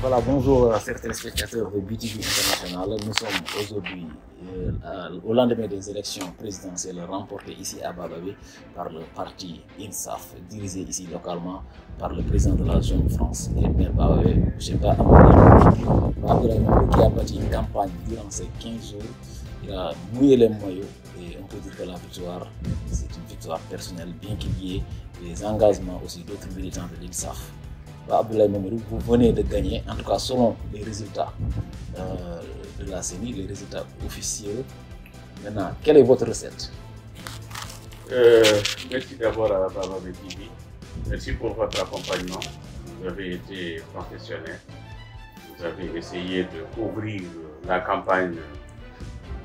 Voilà, bonjour à chers téléspectateurs de BTV International. Nous sommes aujourd'hui au lendemain des élections présidentielles remportées ici à Bababé par le parti INSAF, dirigé ici localement par le président de la Jeune France et maire Bababé, M. Abdoulaye Momo, qui a bâti une campagne durant ces 15 jours. Il a mouillé les maillots et on peut dire que la victoire, c'est une victoire personnelle, bien qu'il y ait les engagements aussi d'autres militants de l'INSAF. Abdoulaye Mamadou, vous venez de gagner, en tout cas selon les résultats de la CENI, les résultats officiels. Maintenant, quelle est votre recette? Merci d'abord à Bababé TV. Merci pour votre accompagnement. Vous avez été professionnel. Vous avez essayé de couvrir la campagne,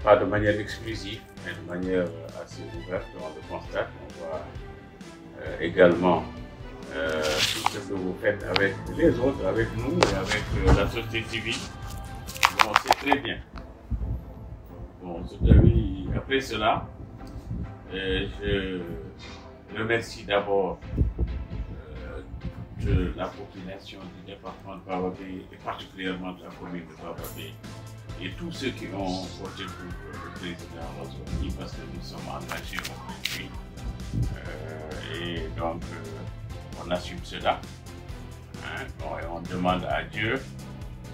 pas de manière exclusive, mais de manière assez ouverte. On le constate. On voit également tout ce que vous faites avec les autres, avec nous et avec la société civile. Bon, c'est très bien. Bon, après cela, je remercie d'abord de la population du département de Bababé et particulièrement de la commune de Bababé et tous ceux qui ont voté pour le président aujourd'hui parce que nous sommes engagés auprès de lui. Et donc, on assume cela. Bon, et on demande à Dieu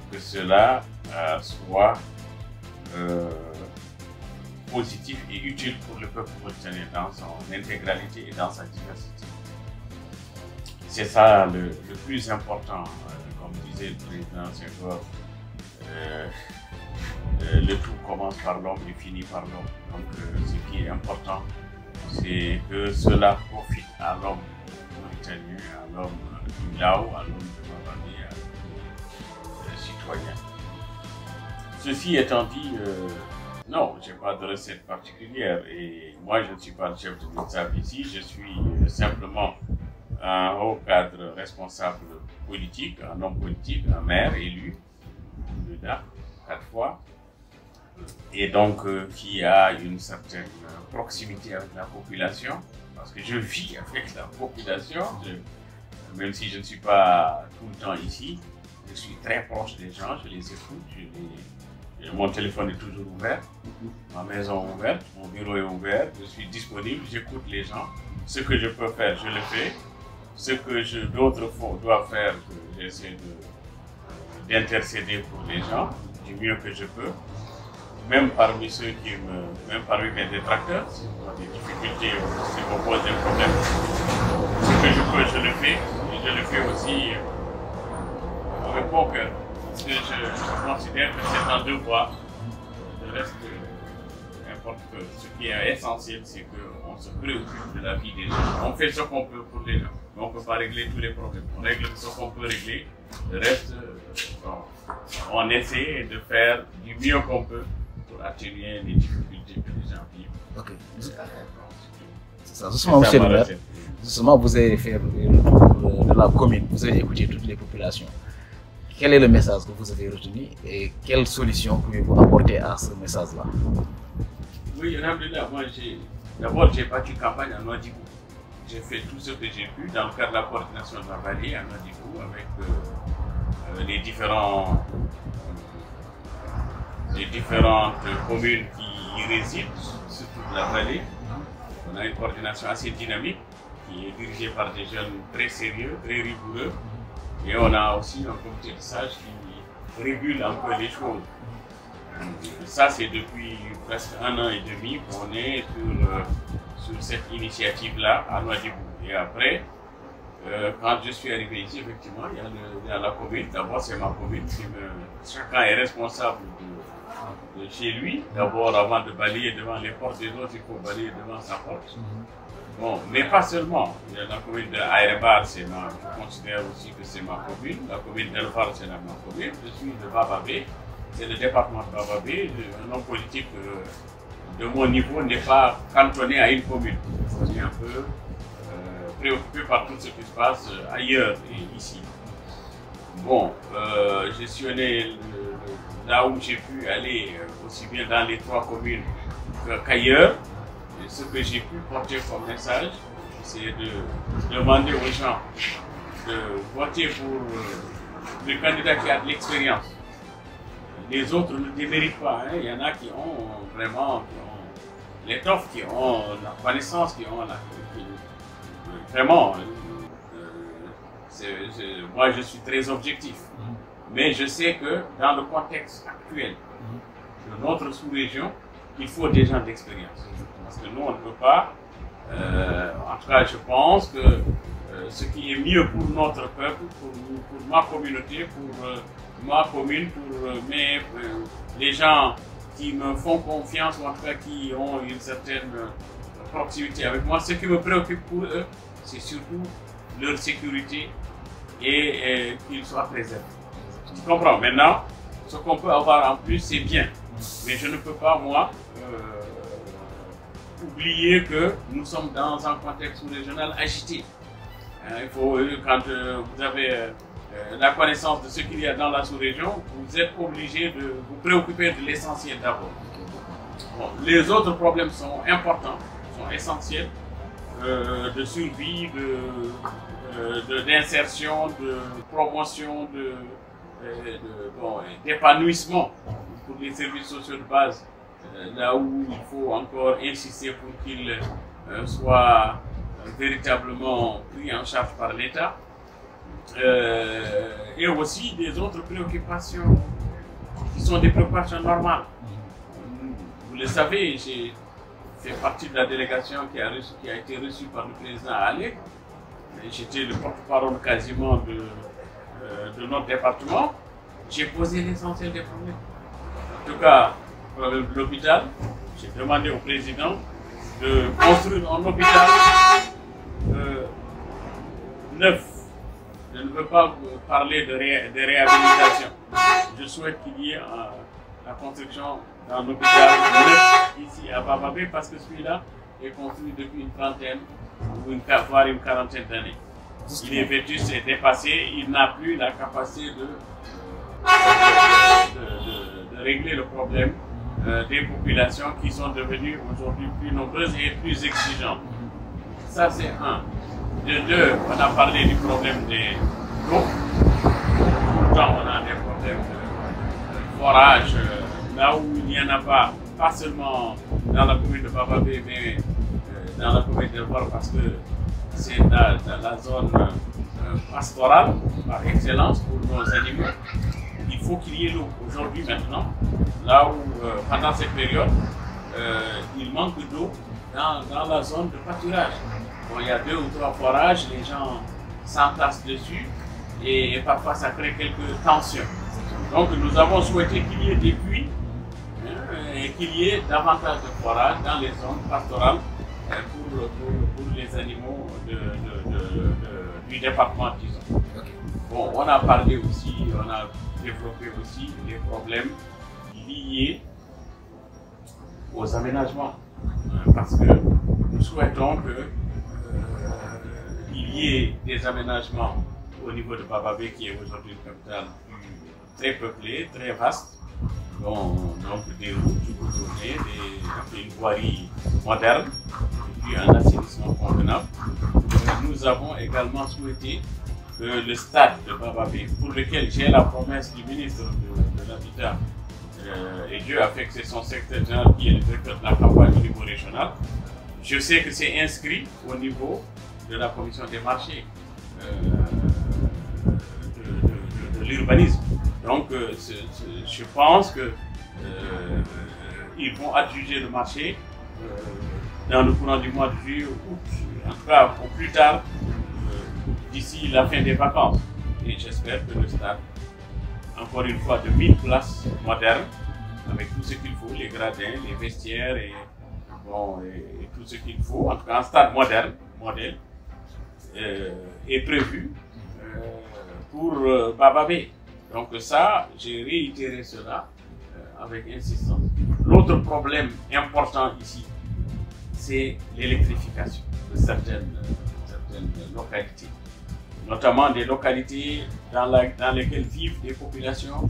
que cela soit positif et utile pour le peuple mauritanien dans son intégralité et dans sa diversité. C'est ça le plus important, comme disait le président Senghor, le tout commence par l'homme et finit par l'homme. Donc ce qui est important, c'est que cela profite à l'homme mauritanien, à l'homme du Lao, à l'homme de Bababé, à l'homme citoyen. Ceci étant dit, non, je n'ai pas de recette particulière et moi je ne suis pas le chef de l'INSAF ici, je suis simplement un haut cadre responsable politique, un homme politique, un maire élu, 4 fois, et donc qui a une certaine proximité avec la population, parce que je vis avec la population, même si je ne suis pas tout le temps ici, je suis très proche des gens, je les écoute, mon téléphone est toujours ouvert, ma maison est ouverte, mon bureau est ouvert, je suis disponible, j'écoute les gens, ce que je peux faire, je le fais, ce que d'autres doivent faire, j'essaie d'intercéder pour les gens du mieux que je peux. Même parmi ceux même parmi mes détracteurs, si vous avez des difficultés ou si vous posent des problèmes, ce que je peux, je le fais. Et je le fais aussi avec bon cœur. Parce que je considère que c'est un devoir. Le reste, n'importe que. Ce qui est essentiel, c'est qu'on se préoccupe de la vie des gens. On fait ce qu'on peut pour les gens. Mais on ne peut pas régler tous les problèmes. On règle ce qu'on peut régler. Le reste, on essaie de faire du mieux qu'on peut pour atténuer les difficultés que les gens vivent. Ok. C'est ça. Justement, monsieur le maire, justement, vous avez fait de la commune, vous avez écouté toutes les populations. Quel est le message que vous avez retenu et quelle solution pouvez-vous apporter à ce message-là? Oui, moi, d'abord, j'ai battu campagne à Nouadhibou. J'ai fait tout ce que j'ai pu dans le cadre de la coordination de la vallée à Nouadhibou avec les différentes communes qui y résident, surtout de la vallée. On a une coordination assez dynamique qui est dirigée par des jeunes très sérieux, très rigoureux. Et on a aussi un comité de sages qui régule un peu les choses. Ça, c'est depuis presque 1 an et demi qu'on est sur cette initiative-là à Nouadhibou. Et après, quand je suis arrivé ici, effectivement, il y a la commune. D'abord, c'est ma commune. Chacun est responsable de chez lui. D'abord, avant de balayer devant les portes des autres, il faut balayer devant sa porte. Bon, mais pas seulement. Il y a la commune d'Aérebar, je considère aussi que c'est ma commune. La commune d'Elfar, c'est ma commune. Je suis de Bababé, c'est le département de Bababé. Un homme politique de mon niveau n'est pas cantonné à une commune. Je suis un peu préoccupé par tout ce qui se passe ailleurs et ici. Bon, je suis allé là où j'ai pu aller, aussi bien dans les 3 communes qu'ailleurs. Ce que j'ai pu porter comme message, c'est de demander aux gens de voter pour le candidat qui a de l'expérience. Les autres ne déméritent pas. Hein. Il y en a qui ont vraiment l'étoffe, qui ont la connaissance, qui ont vraiment. Moi, je suis très objectif. Mais je sais que dans le contexte actuel de notre sous-région, il faut des gens d'expérience. Parce que nous, on ne peut pas. En tout cas, je pense que ce qui est mieux pour notre peuple, pour ma communauté, pour ma commune, pour les gens qui me font confiance, ou en tout cas qui ont une certaine proximité avec moi, ce qui me préoccupe pour eux, c'est surtout leur sécurité et qu'ils soient préservés. Tu comprends? Maintenant, ce qu'on peut avoir en plus, c'est bien. Mais je ne peux pas, moi, oublier que nous sommes dans un contexte sous-régional agité. Il faut, quand vous avez la connaissance de ce qu'il y a dans la sous-région, vous êtes obligé de vous préoccuper de l'essentiel d'abord. Bon, les autres problèmes sont importants, sont essentiels, de survie, d'insertion, de promotion, d'épanouissement pour les services sociaux de base, là où il faut encore insister pour qu'ils soient véritablement pris en charge par l'État, et aussi des autres préoccupations qui sont des préoccupations normales. Vous le savez, j'ai fait partie de la délégation qui a été reçue par le président Alé. J'étais le porte-parole quasiment de notre département. J'ai posé l'essentiel des problèmes. En tout cas, le problème de l'hôpital, j'ai demandé au président de construire un hôpital neuf. Je ne veux pas parler de réhabilitation. Je souhaite qu'il y ait la construction d'un hôpital neuf ici à Bababé, parce que celui-là est construit depuis une trentaine, voire une quarantaine d'années. Il est vétuste et dépassé, il n'a plus la capacité de régler le problème des populations qui sont devenues aujourd'hui plus nombreuses et plus exigeantes. Ça, c'est un. De deux, on a parlé du problème des eaux. Pourtant, on a des problèmes de forage, là où il n'y en a pas seulement dans la commune de Bababé, mais dans la commune de Var, parce que c'est dans la zone pastorale par excellence pour nos animaux. Il faut qu'il y ait l'eau. Aujourd'hui, maintenant, là où pendant cette période, il manque d'eau dans la zone de pâturage. Bon, il y a 2 ou 3 forages, les gens s'entassent dessus et parfois ça crée quelques tensions. Donc nous avons souhaité qu'il y ait des puits et qu'il y ait davantage de forages dans les zones pastorales pour les animaux du département, disons. Bon, on a parlé aussi, on a développé aussi les problèmes liés aux aménagements, parce que nous souhaitons qu'il y ait des aménagements au niveau de Bababé, qui est aujourd'hui une capitale très peuplée, très vaste, donc des routes goudronnées, une voirie moderne, et puis un assainissement convenable. Nous avons également souhaité que le stade de Bababé, pour lequel j'ai la promesse du ministre de l'Habitat, et Dieu a fait que c'est son secrétaire général qui est le directeur de la campagne au niveau régional. Je sais que c'est inscrit au niveau de la commission des marchés de l'urbanisme. Donc je pense que ils vont adjuger le marché dans le courant du mois de juillet ou août, en tout cas au plus tard, d'ici la fin des vacances. Et j'espère que le stade, encore une fois, de 1000 places modernes, avec tout ce qu'il faut, les gradins, les vestiaires et tout ce qu'il faut, en tout cas un stade moderne, modèle, est prévu pour Bababé. Donc ça, j'ai réitéré cela avec insistance. L'autre problème important ici, c'est l'électrification de certaines localités, notamment des localités dans lesquelles vivent des populations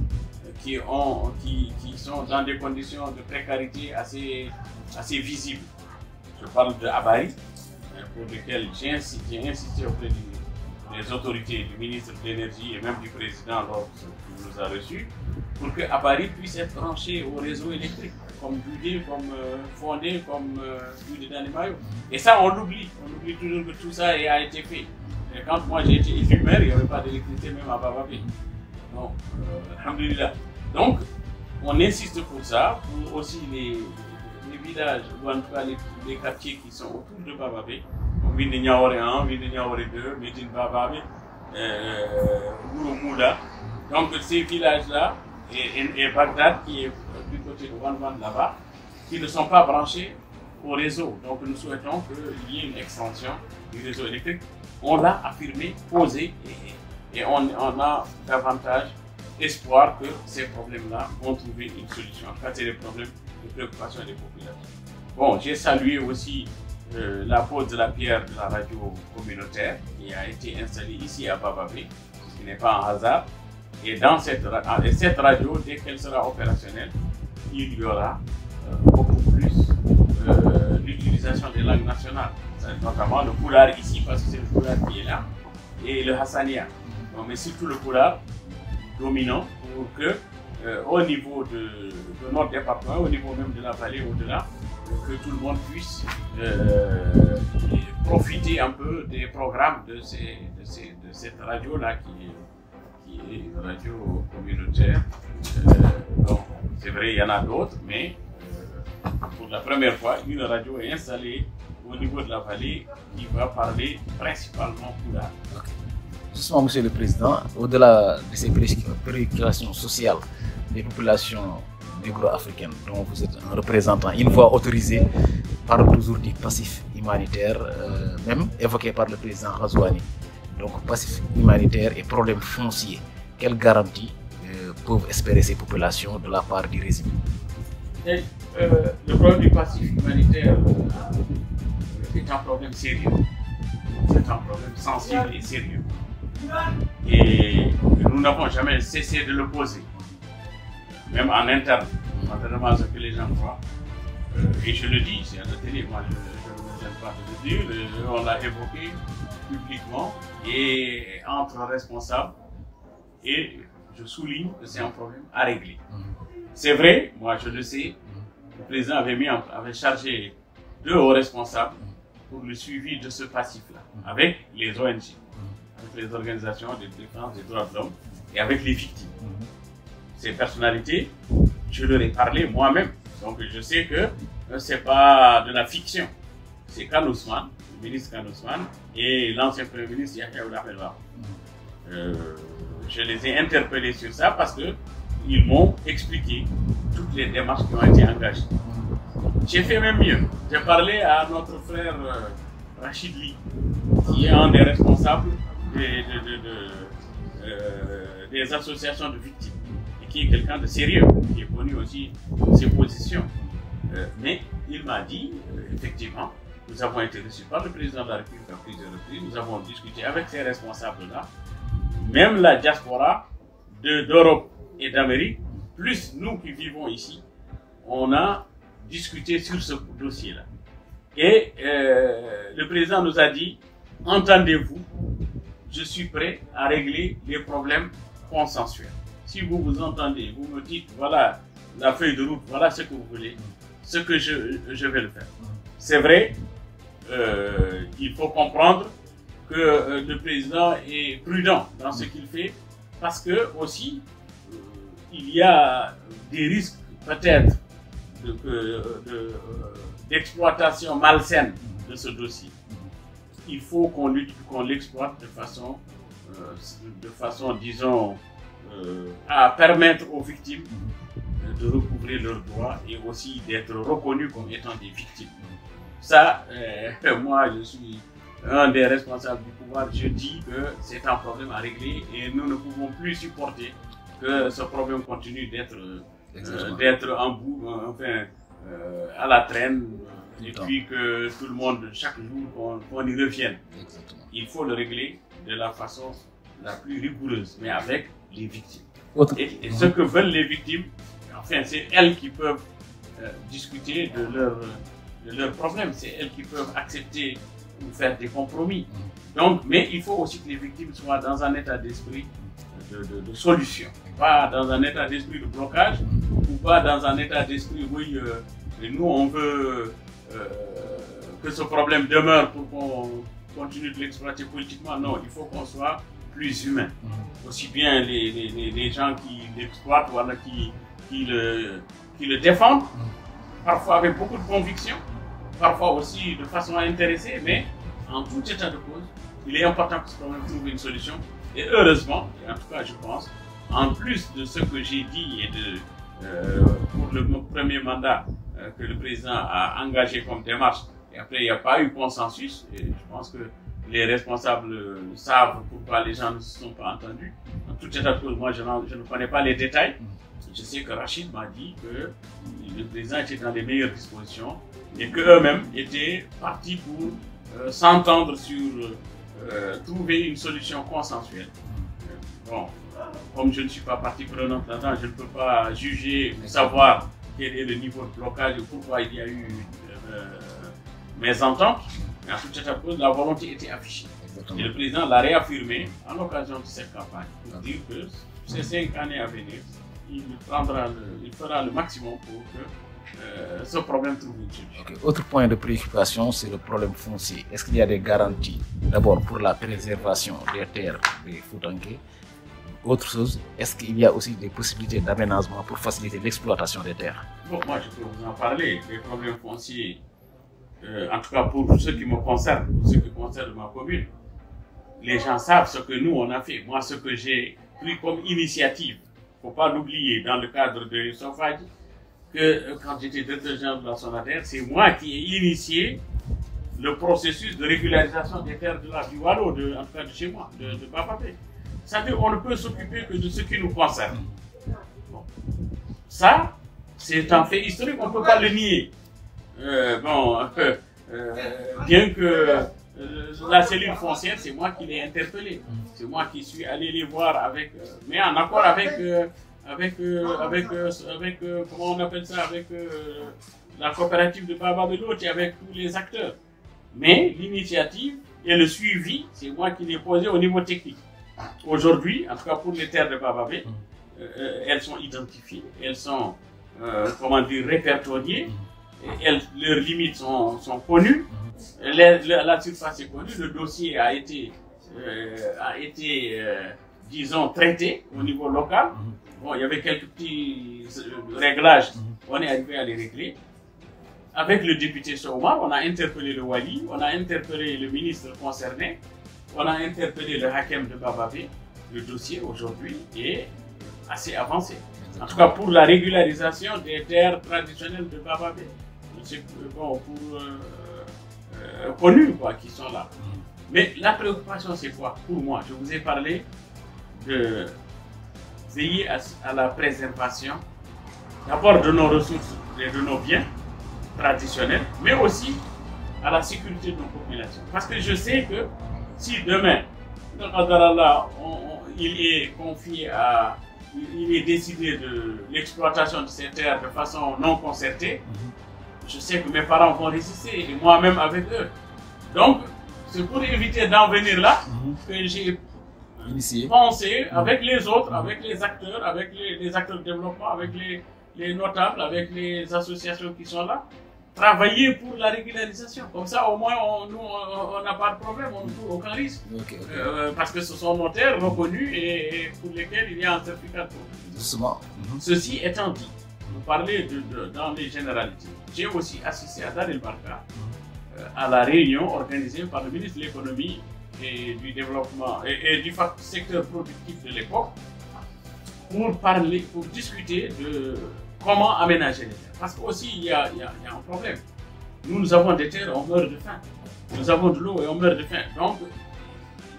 qui sont dans des conditions de précarité assez visibles. Je parle de Abari, pour lequel j'ai insisté auprès du des autorités, du ministre de l'Énergie et même du président lorsqu'il nous a reçus, pour que Abari puisse être branché au réseau électrique, comme Budé, comme Fondé, comme Budé d'Animayo. Et ça, on l'oublie. On oublie toujours que tout ça a été fait. Et quand moi j'ai été élu maire, il n'y avait pas d'électricité même à Bababé. Donc, alhamdoulilah. Donc, on insiste pour ça, pour aussi les villages, ou en tout cas les quartiers qui sont autour de Bababé. Ville de Niaoré 1, Ville de Niaoré 2, Médine Bababé, Gourou-Mouda. Donc, ces villages-là, et Bagdad, qui est du côté de Wanwan là-bas, qui ne sont pas branchés au réseau. Donc, nous souhaitons qu'il y ait une extension du réseau électrique. On l'a affirmé, posé, et on a davantage espoir que ces problèmes-là vont trouver une solution. En tout cas, c'est des problèmes de préoccupation des populations. Bon, j'ai salué aussi la pose de la pierre de la radio communautaire qui a été installée ici à Bababé, ce qui n'est pas un hasard. Et dans cette radio, dès qu'elle sera opérationnelle, il y aura beaucoup plus l'utilisation des langues nationales, notamment le Pulaar ici, parce que c'est le Pulaar qui est là, et le Hassania. Donc, mais surtout le Pulaar dominant pour que, au niveau de notre département, au niveau même de la vallée au-delà, que tout le monde puisse profiter un peu des programmes de cette radio-là qui est une radio communautaire. Donc, c'est vrai, il y en a d'autres, mais pour la première fois, une radio est installée au niveau de la vallée qui va parler principalement Pulaar. Okay. Justement, Monsieur le Président, au-delà de ces préoccupations sociales des populations négro-africaines dont vous êtes un représentant, une voix autorisée, parle toujours du passif humanitaire, même évoqué par le président Razouani. Donc, passif humanitaire et problème foncier. Quelles garanties peuvent espérer ces populations de la part du régime? Le problème du passif humanitaire est un problème sérieux. C'est un problème sensible et sérieux. Et nous n'avons jamais cessé de le poser, même en interne, contrairement à ce que les gens croient. Et je le dis, c'est à la télé, moi je ne me gêne pas de le dire, on l'a évoqué publiquement et entre responsables, et je souligne que c'est un problème à régler. C'est vrai, moi je le sais, le président avait chargé 2 hauts responsables pour le suivi de ce passif-là, avec les ONG, avec les organisations de défense des droits de l'homme et avec les victimes. Ces personnalités, je leur ai parlé moi-même, donc je sais que ce n'est pas de la fiction. C'est Khan Ousmane, le ministre Khan Ousmane, et l'ancien Premier ministre Yahya Ould-Ahmed. Je les ai interpellés sur ça parce qu'ils m'ont expliqué toutes les démarches qui ont été engagées. J'ai fait même mieux. J'ai parlé à notre frère Rachid Li, qui est un des responsables des associations de victimes, et qui est quelqu'un de sérieux, qui est connu aussi ses positions. Mais il m'a dit, effectivement, nous avons été reçus par le président de la République à plusieurs reprises, nous avons discuté avec ces responsables-là, même la diaspora d'Europe et d'Amérique, plus nous qui vivons ici, on a discuté sur ce dossier-là. Et le président nous a dit, entendez-vous, je suis prêt à régler les problèmes consensuels. Si vous vous entendez, vous me dites, voilà la feuille de route, voilà ce que vous voulez, ce que je vais le faire. C'est vrai, il faut comprendre que le président est prudent dans ce qu'il fait, parce que aussi, il y a des risques peut-être d'exploitation malsaine de ce dossier. Il faut qu'on l'exploite de façon, disons, à permettre aux victimes de recouvrer leurs droits et aussi d'être reconnus comme étant des victimes. Ça, moi, je suis un des responsables du pouvoir, je dis que c'est un problème à régler et nous ne pouvons plus supporter que ce problème continue d'être en bout, enfin, à la traîne, et puis que tout le monde, chaque jour, qu'on y revienne. Exactement. Il faut le régler de la façon la plus rigoureuse, mais avec les victimes. Et ce que veulent les victimes, enfin, c'est elles qui peuvent discuter de leurs problèmes, c'est elles qui peuvent accepter ou faire des compromis. Donc, mais il faut aussi que les victimes soient dans un état d'esprit de solution, pas dans un état d'esprit de blocage, ou pas dans un état d'esprit, oui, nous on veut que ce problème demeure pour qu'on continue de l'exploiter politiquement. Non, il faut qu'on soit plus humain. Aussi bien les gens qui l'exploitent, voilà, qui le défendent, parfois avec beaucoup de conviction, parfois aussi de façon intéressée, mais en tout état de cause, il est important que ce problème trouve une solution. Et heureusement, et en tout cas je pense, en plus de ce que j'ai dit et pour le premier mandat que le président a engagé comme démarche, et après il n'y a pas eu consensus, et je pense que les responsables savent pourquoi les gens ne se sont pas entendus. En tout état de cause, moi je ne connais pas les détails. Je sais que Rachid m'a dit que le président était dans les meilleures dispositions et qu'eux-mêmes étaient partis pour s'entendre sur trouver une solution consensuelle. Bon, comme je ne suis pas partie prenante là-dedans, je ne peux pas juger ou savoir quel est le niveau de blocage et pourquoi il y a eu mésentente. Mais en tout état de cause, la volonté était affichée. Exactement. Et le président l'a réaffirmé à l'occasion de cette campagne pour dire que ces 5 années à venir, il fera le maximum pour que ce problème trouve une solution. Okay. Autre point de préoccupation, c'est le problème foncier. Est-ce qu'il y a des garanties, d'abord pour la préservation des terres des Foutanké? Autre chose, est-ce qu'il y a aussi des possibilités d'aménagement pour faciliter l'exploitation des terres? Bon, moi je peux vous en parler. Les problèmes fonciers, en tout cas pour ce qui me concerne, pour ce qui concerne ma commune, les gens savent ce que nous on a fait. Moi, ce que j'ai pris comme initiative, il ne faut pas l'oublier dans le cadre de Sofadi, que quand j'étais directeur général de la SONATER, c'est moi qui ai initié le processus de régularisation des terres de la Biwalo, en tout cas de chez moi, de Bapapé. C'est-à-dire qu'on ne peut s'occuper que de ce qui nous concerne. Bon. Ça, c'est un fait historique, on ne peut pas le nier. Bien que la cellule foncière, c'est moi qui l'ai interpellée. C'est moi qui suis allé les voir avec, mais en accord avec comment on appelle ça, avec la coopérative de Bababelo et avec tous les acteurs. Mais l'initiative et le suivi, c'est moi qui l'ai posé au niveau technique. Aujourd'hui, en tout cas pour les terres de Bababé, elles sont identifiées, elles sont, comment dire, répertoriées, leurs limites sont connues, la surface est connue, le dossier a été disons, traité au niveau local. Bon, il y avait quelques petits réglages, on est arrivé à les régler. Avec le député Souma, on a interpellé le Wali, on a interpellé le ministre concerné, on a interpellé le Hakem de Bababé. Le dossier aujourd'hui est assez avancé. En tout cas pour la régularisation des terres traditionnelles de Bababé. C'est bon, connus quoi, qui sont là. Mais la préoccupation c'est quoi? Pour moi, je vous ai parlé de veiller à la préservation d'abord de nos ressources et de nos biens traditionnels, mais aussi à la sécurité de nos populations. Parce que je sais que si demain, il est décidé de l'exploitation de ces terres de façon non concertée, je sais que mes parents vont résister, et moi-même avec eux. Donc, c'est pour éviter d'en venir là que j'ai pensé avec les autres, avec les acteurs, avec les acteurs de développement, avec les notables, avec les associations qui sont là, travailler pour la régularisation. Comme ça, au moins, on n'a pas de problème, on ne court aucun risque. Parce que ce sont nos terres reconnues et pour lesquelles il y a un certificat de propriété. Ceci étant dit, vous parlez dans les généralités. J'ai aussi assisté à Dar el Barka, à la réunion organisée par le ministre de l'économie et du développement et du secteur productif de l'époque pour discuter de comment aménager les terres. Parce qu'aussi il y a un problème. Nous avons des terres, on meurt de faim. Nous avons de l'eau et on meurt de faim. Donc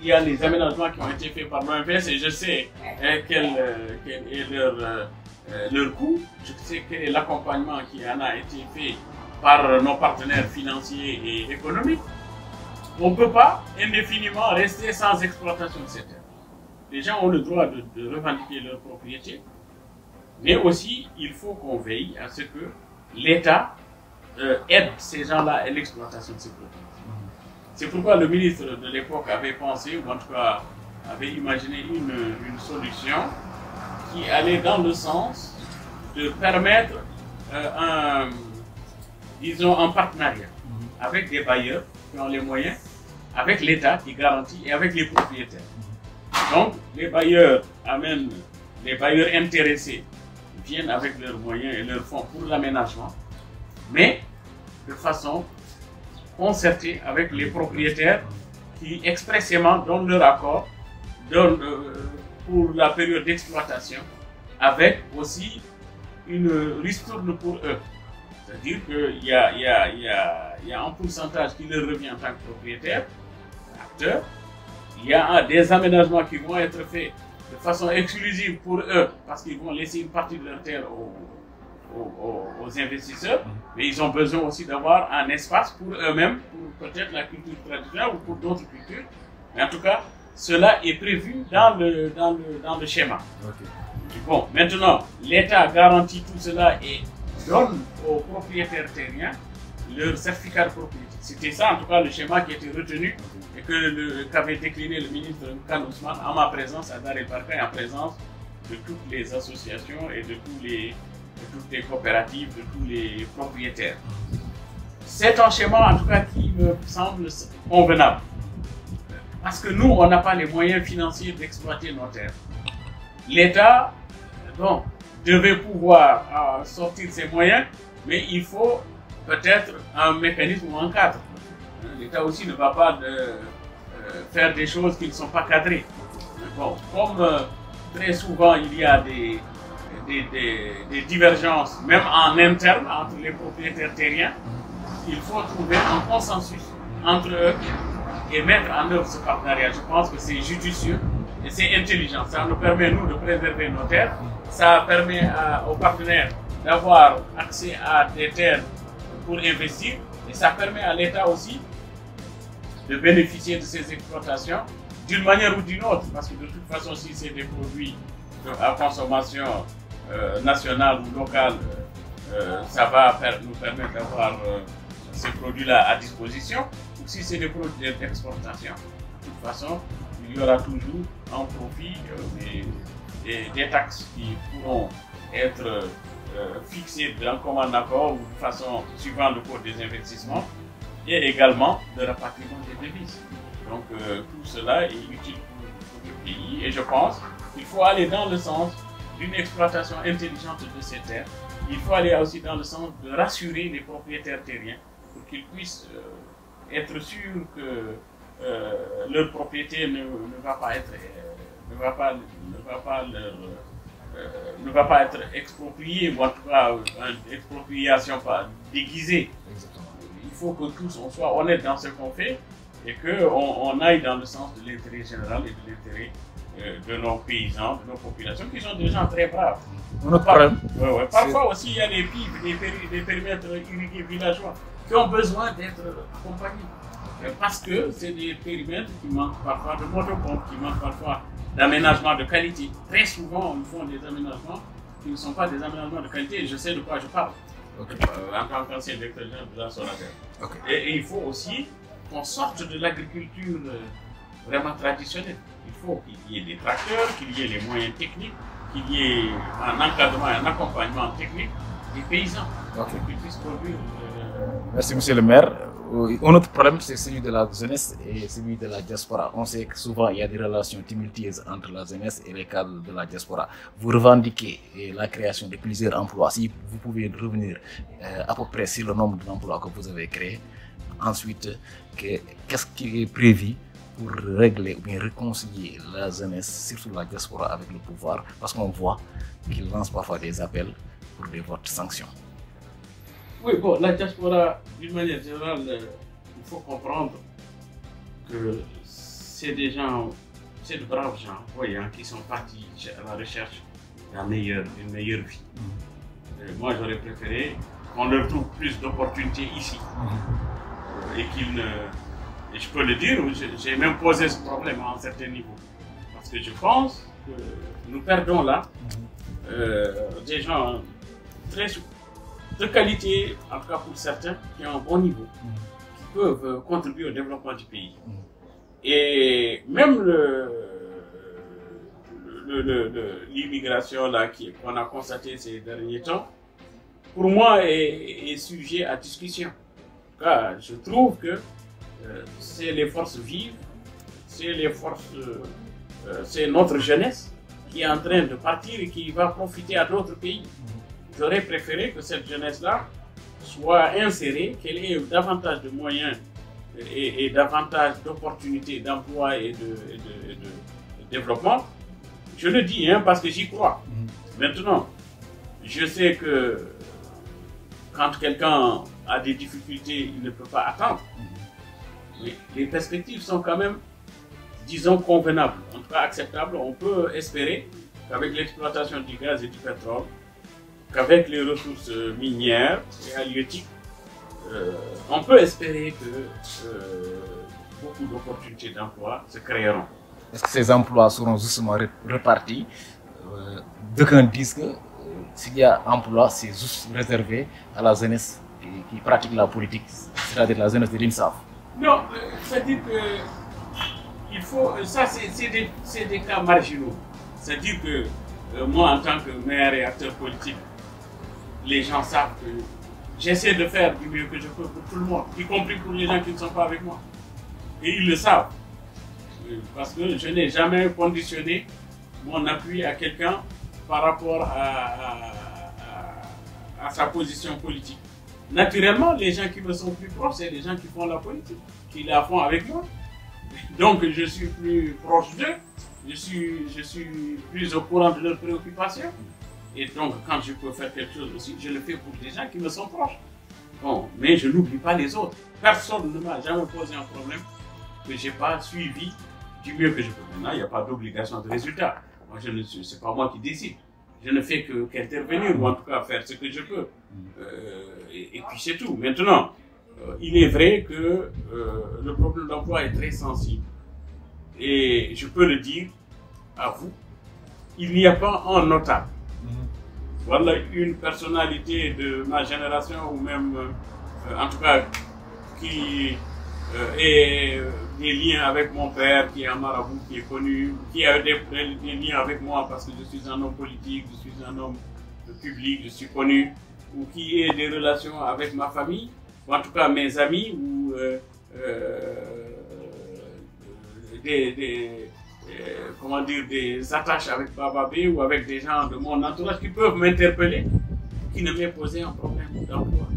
il y a les aménagements qui ont été faits par l'OMPS et je sais quel est leur coût. Je sais quel est l'accompagnement qui en a été fait par nos partenaires financiers et économiques. On ne peut pas indéfiniment rester sans exploitation de ces terres. Les gens ont le droit de revendiquer leur propriété, mais aussi il faut qu'on veille à ce que l'État aide ces gens-là à l'exploitation de ces propriétés. C'est pourquoi le ministre de l'époque avait pensé, ou en tout cas avait imaginé une solution qui allait dans le sens de permettre disons, un partenariat avec des bailleurs qui ont les moyens, avec l'État qui garantit et avec les propriétaires. Donc, les bailleurs amènent, les bailleurs intéressés viennent avec leurs moyens et leurs fonds pour l'aménagement, mais de façon concertée avec les propriétaires qui expressément donnent leur accord pour la période d'exploitation, avec aussi une ristourne pour eux. C'est-à-dire qu'il y a un pourcentage qui leur revient en tant que propriétaire, acteur. Il y a des aménagements qui vont être faits de façon exclusive pour eux, parce qu'ils vont laisser une partie de leur terre aux investisseurs, mais ils ont besoin aussi d'avoir un espace pour eux-mêmes, pour peut-être la culture traditionnelle ou pour d'autres cultures. Mais en tout cas, cela est prévu dans le schéma. Okay. Bon, maintenant, l'État garantit tout cela et donne aux propriétaires terriens leur certificat de propriété. C'était ça, en tout cas, le schéma qui était retenu et qu'avait décliné le ministre Khan Ousmane en ma présence à Dar el Barka et en présence de toutes les associations et de toutes les coopératives, de tous les propriétaires. C'est un schéma, en tout cas, qui me semble convenable. Parce que nous, on n'a pas les moyens financiers d'exploiter nos terres. L'État, donc, devait pouvoir sortir ses moyens, mais il faut peut-être un mécanisme ou un cadre. L'État aussi ne va pas faire des choses qui ne sont pas cadrées. Bon, comme très souvent il y a des divergences, même en interne, entre les propriétaires terriens, il faut trouver un consensus entre eux et mettre en œuvre ce partenariat. Je pense que c'est judicieux et c'est intelligent. Ça nous permet, nous, de préserver nos terres. Ça permet aux partenaires d'avoir accès à des terres pour investir et ça permet à l'État aussi de bénéficier de ces exploitations d'une manière ou d'une autre, parce que de toute façon, si c'est des produits à consommation nationale ou locale, ça va nous permettre d'avoir ces produits-là à disposition. Ou si c'est des produits d'exportation, de toute façon, il y aura toujours un profit des taxes qui pourront être fixées d'un commun accord ou de façon suivant le cours des investissements et également de rapatriement des devises. Donc tout cela est utile pour le pays et je pense qu'il faut aller dans le sens d'une exploitation intelligente de ces terres. Il faut aller aussi dans le sens de rassurer les propriétaires terriens pour qu'ils puissent être sûrs que leur propriété ne va pas être expropriée, ou en tout cas une expropriation déguisée. Exactement. Il faut que tous on soit honnêtes dans ce qu'on fait et qu'on aille dans le sens de l'intérêt général et de l'intérêt de nos paysans, de nos populations qui sont des gens très braves. Parfois aussi il y a des PIV, des périmètres irrigués villageois qui ont besoin d'être accompagnés. Parce que c'est des périmètres qui manquent parfois de motopompes, qui manquent parfois d'aménagement de qualité. Très souvent, on fait des aménagements qui ne sont pas des aménagements de qualité, et je sais de quoi je parle. Okay. En tant qu'ancien directeur général de la Sonatel. Okay. Et il faut aussi qu'on sorte de l'agriculture vraiment traditionnelle. Il faut qu'il y ait des tracteurs, qu'il y ait les moyens techniques, qu'il y ait un encadrement et un accompagnement technique des paysans pour qu'ils puissent produire. Merci, monsieur le maire. Un autre problème, c'est celui de la jeunesse et celui de la diaspora. On sait que souvent, il y a des relations tumultueuses entre la jeunesse et les cadres de la diaspora. Vous revendiquez la création de plusieurs emplois. Si vous pouvez revenir à peu près sur le nombre d'emplois que vous avez créés. Ensuite, qu'est-ce qui est prévu pour régler ou bien réconcilier la jeunesse, surtout la diaspora, avec le pouvoir, parce qu'on voit qu'ils lancent parfois des appels pour des votes sanctions. Oui, bon, la diaspora, d'une manière générale, il faut comprendre que c'est des gens, c'est de braves gens, voyants, qui sont partis à la recherche d'une meilleure vie. Moi, j'aurais préféré qu'on leur trouve plus d'opportunités ici. Et qu'ils ne... Et je peux le dire, j'ai même posé ce problème à un certain niveau. Parce que je pense que nous perdons là des gens très de qualité, en tout cas pour certains, qui ont un bon niveau, peuvent contribuer au développement du pays. Et même l'immigration qu'on a constatée ces derniers temps, pour moi, est sujet à discussion. Car je trouve que c'est les forces vives, c'est notre jeunesse qui est en train de partir et qui va profiter à d'autres pays. J'aurais préféré que cette jeunesse-là soit insérée, qu'elle ait davantage de moyens et davantage d'opportunités d'emploi et de développement. Je le dis parce que j'y crois. Maintenant, je sais que quand quelqu'un a des difficultés, il ne peut pas attendre. Mais les perspectives sont quand même, disons, convenables, en tout cas acceptables. On peut espérer qu'avec l'exploitation du gaz et du pétrole, qu'avec les ressources minières et halieutiques, on peut espérer que beaucoup d'opportunités d'emploi se créeront. Est-ce que ces emplois seront justement repartis? D'aucuns disent que s'il y a emploi, c'est juste réservé à la jeunesse qui pratique la politique, c'est-à-dire la jeunesse de l'INSAF. Non, c'est-à-dire que il faut, ça c'est des cas marginaux. C'est-à-dire que moi, en tant que maire et acteur politique, les gens savent que j'essaie de faire du mieux que je peux pour tout le monde, y compris pour les gens qui ne sont pas avec moi. Et ils le savent. Parce que je n'ai jamais conditionné mon appui à quelqu'un par rapport à sa position politique. Naturellement, les gens qui me sont plus proches, c'est les gens qui font la politique, qui la font avec moi. Donc je suis plus proche d'eux, je suis plus au courant de leurs préoccupations. Et donc quand je peux faire quelque chose aussi, je le fais pour des gens qui me sont proches. Bon, mais je n'oublie pas les autres. Personne ne m'a jamais posé un problème que je n'ai pas suivi du mieux que je peux. Maintenant, il n'y a pas d'obligation de résultat. Moi, c'est pas moi qui décide. Je ne fais qu'intervenir, ou en tout cas faire ce que je peux. Et puis c'est tout. Maintenant, il est vrai que le problème d'emploi est très sensible. Et je peux le dire à vous, il n'y a pas un notable. Voilà une personnalité de ma génération, ou même, en tout cas, qui ait des liens avec mon père, qui est un marabout, qui est connu, qui a des liens avec moi parce que je suis un homme politique, je suis un homme public, je suis connu, ou qui ait des relations avec ma famille, ou en tout cas mes amis, ou comment dire, des attaches avec Baba B ou avec des gens de mon entourage qui peuvent m'interpeller, qui ne m'aient posé un problème d'emploi.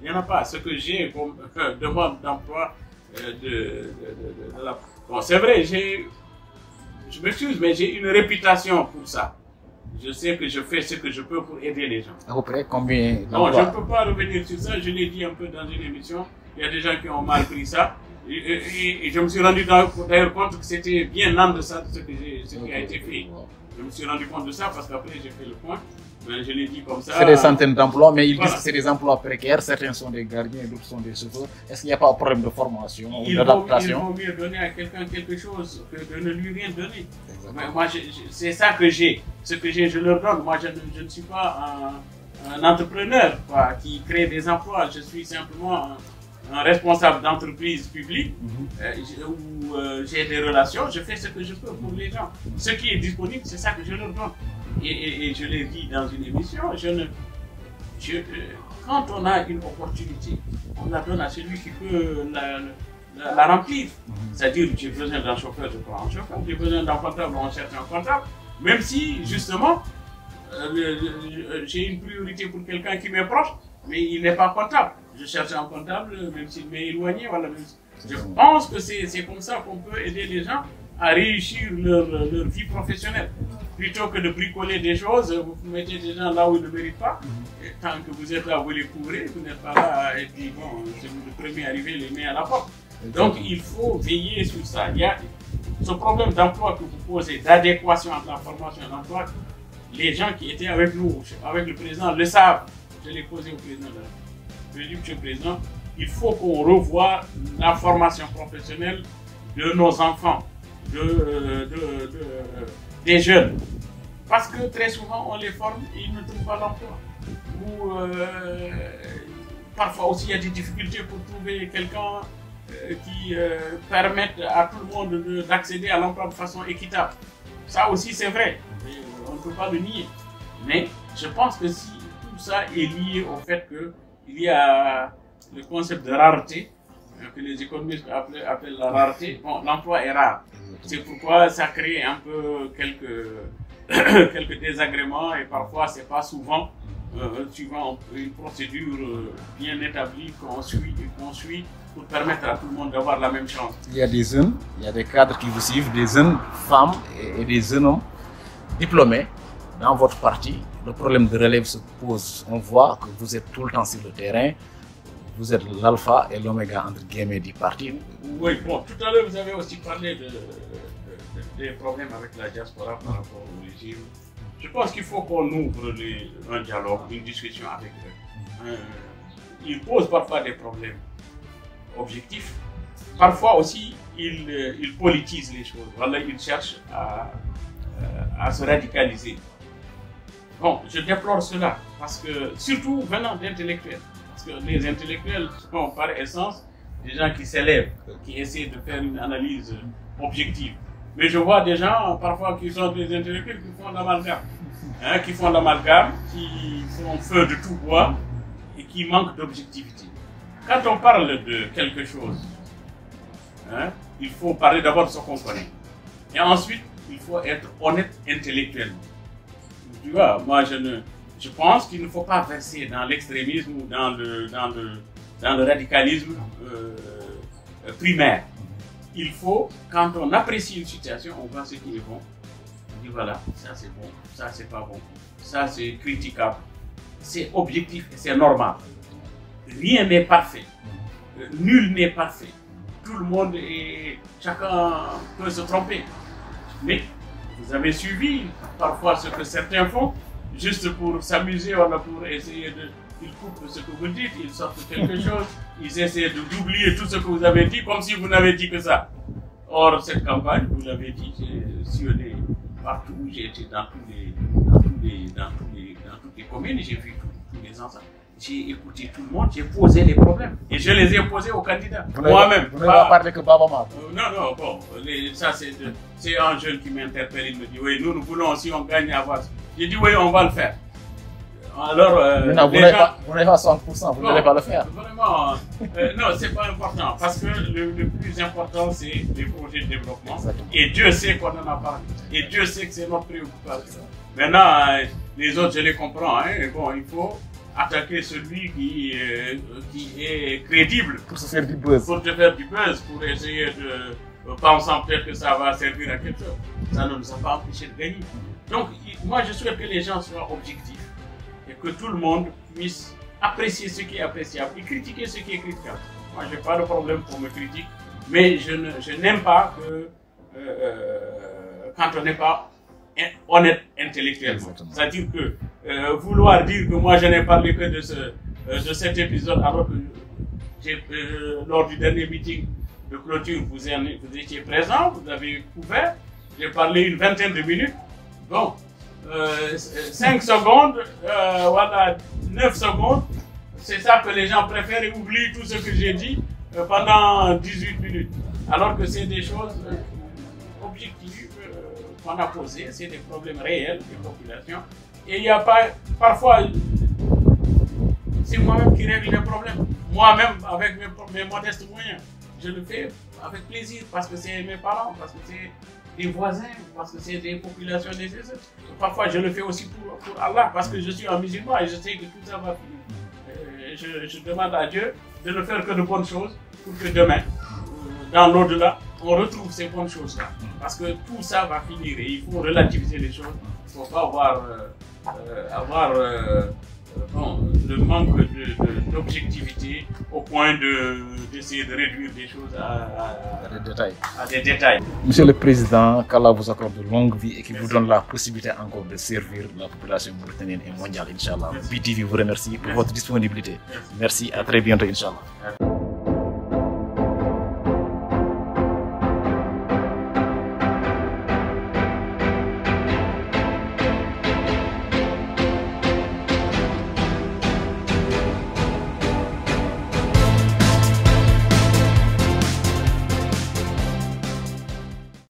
Il n'y en a pas. Ce que j'ai comme demande d'emploi, bon, c'est vrai, je m'excuse, mais j'ai une réputation pour ça. Je sais que je fais ce que je peux pour aider les gens. À peu près combien? Non, je ne peux pas revenir sur ça. Je l'ai dit un peu dans une émission. Il y a des gens qui ont mal pris ça. Et je me suis rendu d'ailleurs compte que c'était bien en deçà de ce qui a été fait. Je me suis rendu compte de ça parce qu'après j'ai fait le point. Mais je l'ai dit comme ça. C'est des centaines d'emplois, mais ils disent que c'est des emplois précaires. Certains sont des gardiens, d'autres sont des chauffeurs. Est-ce qu'il n'y a pas un problème de formation ou d'adaptation? Il vaut mieux donner à quelqu'un quelque chose que de ne lui rien donner. Mais moi, c'est ça que j'ai. Ce que j'ai, je leur donne. Moi, je ne suis pas un entrepreneur qui crée des emplois. Je suis simplement un responsable d'entreprise publique où j'ai des relations. Je fais ce que je peux pour les gens. Ce qui est disponible, c'est ça que je leur donne. Et je l'ai dit dans une émission, quand on a une opportunité, on la donne à celui qui peut la remplir. C'est-à-dire, j'ai besoin d'un chauffeur, je prends un chauffeur. J'ai besoin d'un comptable, on cherche un comptable. Même si, justement, j'ai une priorité pour quelqu'un qui m'est proche, mais il n'est pas comptable. Je cherche un comptable, même s'il m'est éloigné. Voilà. Je pense que c'est comme ça qu'on peut aider les gens à réussir leur vie professionnelle. Plutôt que de bricoler des choses, vous mettez des gens là où ils ne méritent pas. Et tant que vous êtes là, vous les couvrez, vous n'êtes pas là et puis bon, c'est le premier arrivé, les mains à la porte. Donc il faut veiller sur ça. Il y a ce problème d'emploi que vous posez, d'adéquation entre la formation et l'emploi. Les gens qui étaient avec nous, avec le président, le savent. Je l'ai posé au président. Je lui ai dit, monsieur le président, il faut qu'on revoie la formation professionnelle de nos enfants, des jeunes. Parce que très souvent, on les forme et ils ne trouvent pas d'emploi. Ou parfois aussi il y a des difficultés pour trouver quelqu'un qui permette à tout le monde d'accéder à l'emploi de façon équitable. Ça aussi c'est vrai, on ne peut pas le nier. Mais je pense que si tout ça est lié au fait qu'il y a le concept de rareté, que les économistes appellent la rareté, bon, l'emploi est rare. C'est pourquoi ça crée un peu quelques désagréments et parfois c'est pas souvent suivant une procédure bien établie qu'on suit pour permettre à tout le monde d'avoir la même chance. Il y a des jeunes, il y a des cadres qui vous suivent, des jeunes femmes et des jeunes hommes diplômés. Dans votre parti, le problème de relève se pose. On voit que vous êtes tout le temps sur le terrain. Vous êtes l'alpha et l'oméga entre guillemets du parti. Oui, bon, tout à l'heure vous avez aussi parlé des problèmes avec la diaspora par rapport au régime. Je pense qu'il faut qu'on ouvre un dialogue, une discussion avec eux. Ils posent parfois des problèmes objectifs. Parfois aussi, ils politisent les choses. Voilà, ils cherchent à se radicaliser. Bon, je déplore cela parce que, surtout venant d'intellectuels. Parce que les intellectuels sont par essence des gens qui s'élèvent, qui essaient de faire une analyse objective. Mais je vois des gens parfois qui sont des intellectuels qui font l'amalgame. Qui font feu de tout bois et qui manquent d'objectivité. Quand on parle de quelque chose, il faut parler d'abord de ce qu'on connaît. Et ensuite, il faut être honnête intellectuellement. Tu vois, moi je pense qu'il ne faut pas verser dans l'extrémisme ou dans le radicalisme primaire. Il faut, quand on apprécie une situation, on voit ce qui est bon. On dit voilà, ça c'est bon, ça c'est pas bon, ça c'est critiquable. C'est objectif et c'est normal. Rien n'est parfait. Nul n'est parfait. Tout le monde chacun peut se tromper. Mais vous avez suivi parfois ce que certains font, juste pour s'amuser, pour essayer de... Ils coupent ce que vous dites, ils sortent quelque chose, ils essaient d'oublier tout ce que vous avez dit, comme si vous n'avez dit que ça. Or, cette campagne, vous l'avez dit, j'ai sillonné partout, j'ai été dans toutes les communes, j'ai vu tous les ensembles. J'ai écouté tout le monde, j'ai posé les problèmes. Et je les ai posés aux candidats. Moi-même. Vous n'avez pas parlé que Baba Maal. Non, bon, ça c'est un jeune qui m'interpelle, il me dit, oui, nous voulons aussi, on gagne à voir. J'ai dit, oui, on va le faire. Alors, vous n'avez pas 60%, vous n'allez pas le faire. Vraiment, non, c'est pas important, parce que le plus important, c'est les projets de développement. Exactement. Et Dieu sait qu'on en a parlé. Et Dieu sait que c'est notre préoccupation. Maintenant, les autres, je les comprends. Bon, il faut attaquer celui qui est crédible. Pour se faire du buzz. Pour te faire du buzz, pour essayer de pensant peut-être que ça va servir à quelque chose. Ça ne nous a pas empêché de gagner. Donc, moi, je souhaite que les gens soient objectifs et que tout le monde puisse apprécier ce qui est appréciable et critiquer ce qui est critiquable. Moi, je n'ai pas de problème pour me critiquer, mais je n'aime pas que quand on n'est pas honnête intellectuellement. C'est-à-dire que vouloir dire que moi je n'ai parlé que de cet épisode alors que lors du dernier meeting de clôture, vous étiez présent, vous avez couvert, j'ai parlé une vingtaine de minutes. Bon, 5 secondes, voilà, 9 secondes, c'est ça que les gens préfèrent et oublient tout ce que j'ai dit pendant 18 minutes. Alors que c'est des choses objectives qu'on a posées, c'est des problèmes réels des populations. Et il n'y a pas, parfois, c'est moi-même qui règle les problèmes. Moi-même, avec mes modestes moyens. Je le fais avec plaisir parce que c'est mes parents, parce que c'est des voisins, parce que c'est des populations nécessaires. Parfois, je le fais aussi pour Allah, parce que je suis un musulman et je sais que tout ça va finir. Je demande à Dieu de ne faire que de bonnes choses pour que demain, dans l'au-delà, on retrouve ces bonnes choses-là. Parce que tout ça va finir et il faut relativiser les choses. Il ne faut pas avoir le manque d'objectivité au point d'essayer de réduire des choses à des détails. Monsieur le Président, qu'Allah vous accorde de longue vie et qu'il vous donne la possibilité encore de servir la population mauritanienne et mondiale, Inch'Allah. BTV vous remercie pour votre disponibilité. Merci, à très bientôt, Inch'Allah.